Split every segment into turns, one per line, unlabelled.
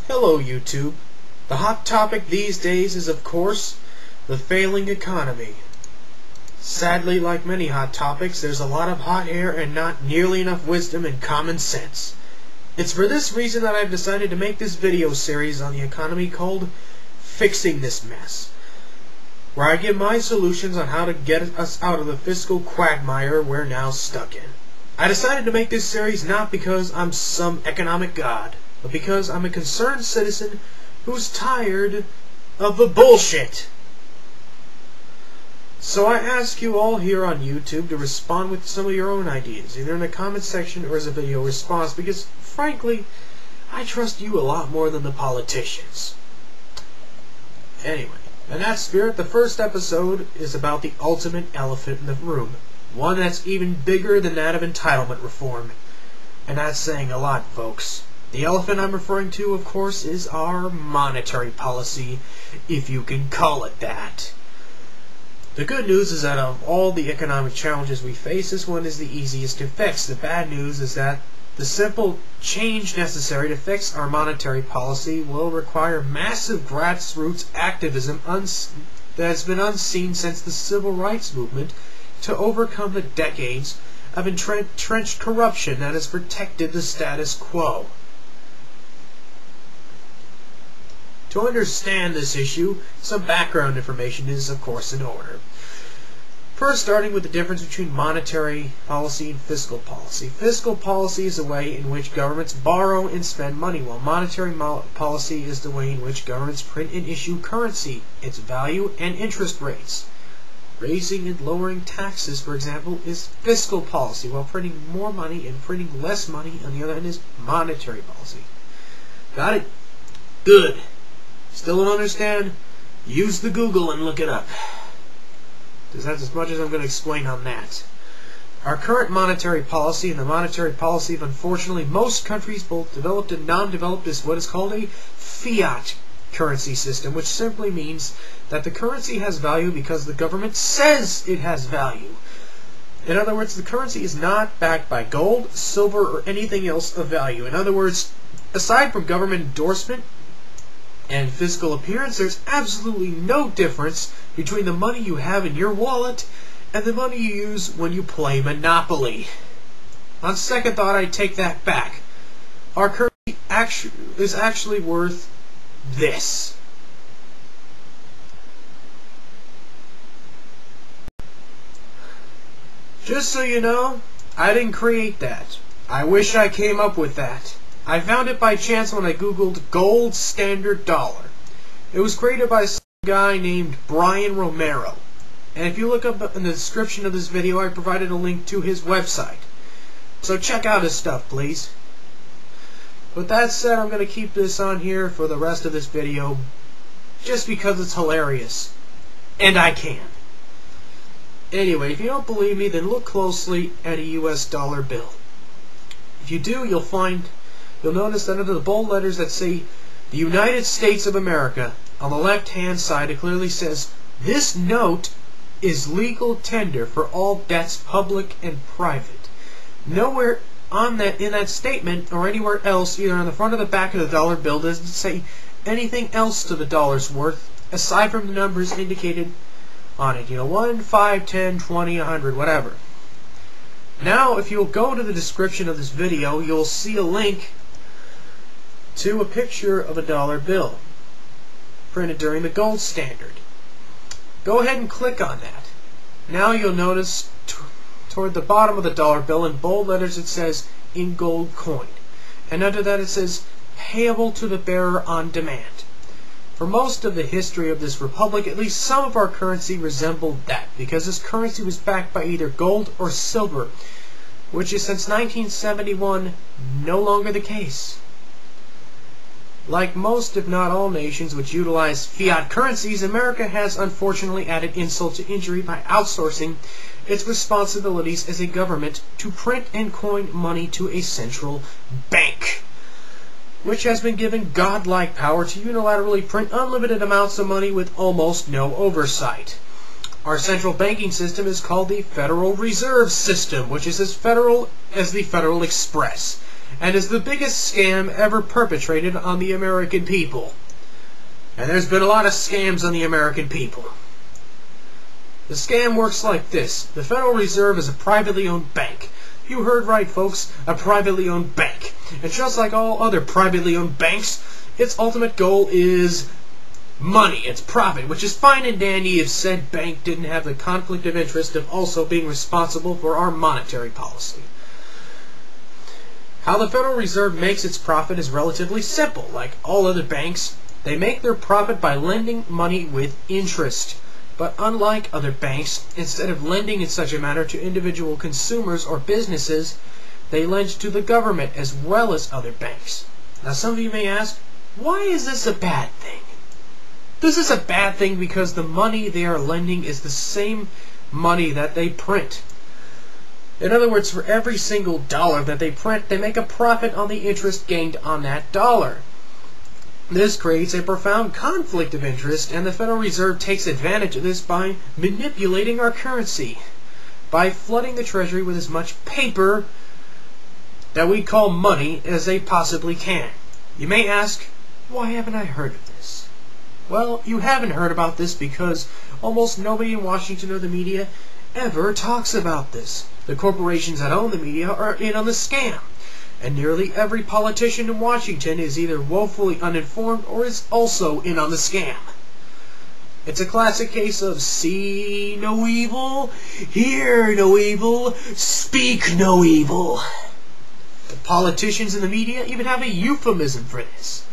Hello YouTube. The hot topic these days is of course the failing economy. Sadly, like many hot topics, there's a lot of hot air and not nearly enough wisdom and common sense. It's for this reason that I've decided to make this video series on the economy called Fixing This Mess, where I give my solutions on how to get us out of the fiscal quagmire we're now stuck in. I decided to make this series not because I'm some economic god, but because I'm a concerned citizen who's tired of the bullshit. So I ask you all here on YouTube to respond with some of your own ideas, either in the comment section or as a video response, because frankly, I trust you a lot more than the politicians. Anyway, in that spirit, the first episode is about the ultimate elephant in the room, one that's even bigger than that of entitlement reform. And that's saying a lot, folks. The elephant I'm referring to, of course, is our monetary policy, if you can call it that. The good news is that of all the economic challenges we face, this one is the easiest to fix. The bad news is that the simple change necessary to fix our monetary policy will require massive grassroots activism that has been unseen since the civil rights movement to overcome the decades of entrenched corruption that has protected the status quo. To understand this issue, some background information is, of course, in order. First, starting with the difference between monetary policy and fiscal policy. Fiscal policy is the way in which governments borrow and spend money, while monetary policy is the way in which governments print and issue currency, its value, and interest rates. Raising and lowering taxes, for example, is fiscal policy, while printing more money and printing less money, on the other hand, is monetary policy. Got it? Good. Still don't understand? Use the Google and look it up. Because that's as much as I'm going to explain on that. Our current monetary policy and the monetary policy of, unfortunately, most countries, both developed and non-developed, is what is called a fiat currency system, which simply means that the currency has value because the government says it has value. In other words, the currency is not backed by gold, silver, or anything else of value. In other words, aside from government endorsement and physical appearance, there's absolutely no difference between the money you have in your wallet and the money you use when you play Monopoly. On second thought, I take that back. Our currency is actually worth this. Just so you know, I didn't create that. I wish I came up with that. I found it by chance when I googled gold standard dollar. It was created by some guy named Brian Romero. And if you look up in the description of this video, I provided a link to his website. So check out his stuff, please. With that said, I'm going to keep this on here for the rest of this video, just because it's hilarious. And I can. Anyway, if you don't believe me, then look closely at a US dollar bill. If you do, you'll notice that under the bold letters that say the United States of America, on the left-hand side it clearly says, "This note is legal tender for all debts, public and private." Nowhere in that statement or anywhere else, either on the front or the back of the dollar bill, does it say anything else to the dollar's worth aside from the numbers indicated on it. 1, 5, 10, 20, 100, whatever. Now, if you'll go to the description of this video, you'll see a link to a picture of a dollar bill printed during the gold standard. Go ahead and click on that. Now you'll notice toward the bottom of the dollar bill in bold letters it says "in gold coin," and under that it says "payable to the bearer on demand." For most of the history of this republic, at least some of our currency resembled that, because this currency was backed by either gold or silver, which is since 1971 no longer the case. Like most, if not all, nations which utilize fiat currencies, America has unfortunately added insult to injury by outsourcing its responsibilities as a government to print and coin money to a central bank, which has been given godlike power to unilaterally print unlimited amounts of money with almost no oversight. Our central banking system is called the Federal Reserve System, which is as federal as the Federal Express. and is the biggest scam ever perpetrated on the American people. And there's been a lot of scams on the American people. The scam works like this. The Federal Reserve is a privately owned bank. You heard right, folks, a privately owned bank. And just like all other privately owned banks, its ultimate goal is money. It's profit, which is fine and dandy if said bank didn't have the conflict of interest of also being responsible for our monetary policy. How the Federal Reserve makes its profit is relatively simple. Like all other banks, they make their profit by lending money with interest. But unlike other banks, instead of lending in such a manner to individual consumers or businesses, they lend to the government as well as other banks. Now some of you may ask, why is this a bad thing? This is a bad thing because the money they are lending is the same money that they print. In other words, for every single dollar that they print, they make a profit on the interest gained on that dollar. This creates a profound conflict of interest, and the Federal Reserve takes advantage of this by manipulating our currency, by flooding the Treasury with as much paper that we call money as they possibly can. You may ask, why haven't I heard of this? Well, you haven't heard about this because almost nobody in Washington or the media ever talks about this. The corporations that own the media are in on the scam. And nearly every politician in Washington is either woefully uninformed or is also in on the scam. It's a classic case of see no evil, hear no evil, speak no evil. The politicians in the media even have a euphemism for this.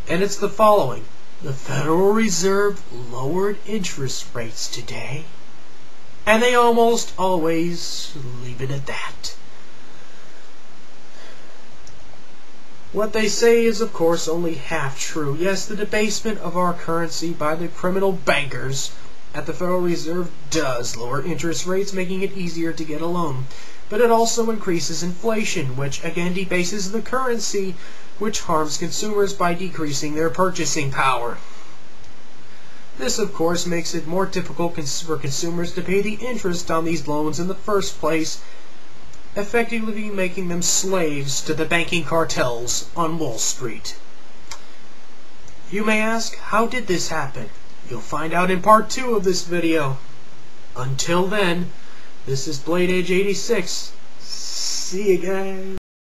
And it's the following. The Federal Reserve lowered interest rates today. And they almost always leave it at that. What they say is, of course, only half true. Yes, the debasement of our currency by the criminal bankers at the Federal Reserve does lower interest rates, making it easier to get a loan. But it also increases inflation, which again debases the currency, which harms consumers by decreasing their purchasing power. This, of course, makes it more difficult for consumers to pay the interest on these loans in the first place, effectively making them slaves to the banking cartels on Wall Street. You may ask, how did this happen? You'll find out in part 2 of this video. Until then, this is Blade Edge 86. See you guys.